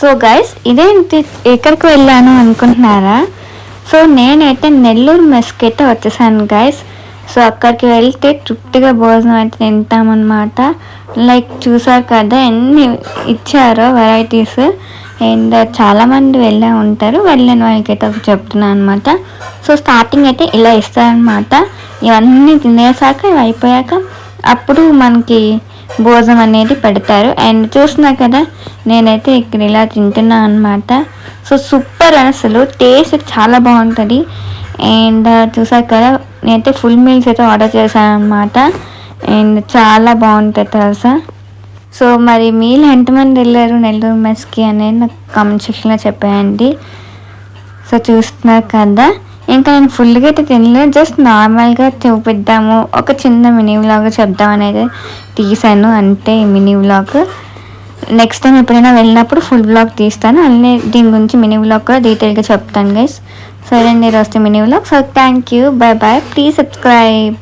So guys ఇదేంటి ఎక్కడికి వెళ్ళాను అనుకుంటున్నారా? సో నేనైతే నెల్లూరు మెస్కి అయితే వచ్చేసాను గైస్. సో అక్కడికి వెళ్తే తృప్తిగా భోజనం అయితే తింటామన్నమాట. లైక్ చూసారు కదా ఎన్ని ఇచ్చారో వెరైటీస్. అండ్ చాలామంది వెళ్ళే ఉంటారు, వెళ్ళిన వాళ్ళకైతే ఒక చెప్తున్నాను అనమాట. సో స్టార్టింగ్ అయితే ఇలా ఇస్తారనమాట. ఇవన్నీ తినేసాక ఇవి అయిపోయాక అప్పుడు మనకి భోజనం అనేది పెడతారు. అండ్ చూస్తున్నా కదా నేనైతే ఇక్కడ ఇలా తింటున్నా అనమాట. సో సూపర్, అసలు టేస్ట్ చాలా బాగుంటుంది. అండ్ చూసారు కదా నేనైతే ఫుల్ మీల్స్ అయితే ఆర్డర్ చేశాను అనమాట. అండ్ చాలా బాగుంటుంది తెలుసా. సో మరి మీరు ఎంతమంది వెళ్ళారు నెల్లూరు మెస్కి అనేది నాకు కామెంట్ సెక్షన్లో చెప్పేయండి. సో చూస్తున్నారు కదా, ఇంకా నేను ఫుల్గా అయితే తినలేదు, జస్ట్ నార్మల్గా చూపిద్దాము, ఒక చిన్న మినీ వ్లాగ్ చెప్దామని అయితే తీసాను అంతే. మినీ వ్లాగ్ నెక్స్ట్ టైం ఎప్పుడైనా వెళ్ళినప్పుడు ఫుల్ వ్లాగ్ తీస్తాను, అన్నీ దీని గురించి మినీ వ్లాగ్ కూడా డీటెయిల్గా చెప్తాను గైస్. సరే అండి, ఈరోజు mini vlog. So thank you, bye bye, please subscribe.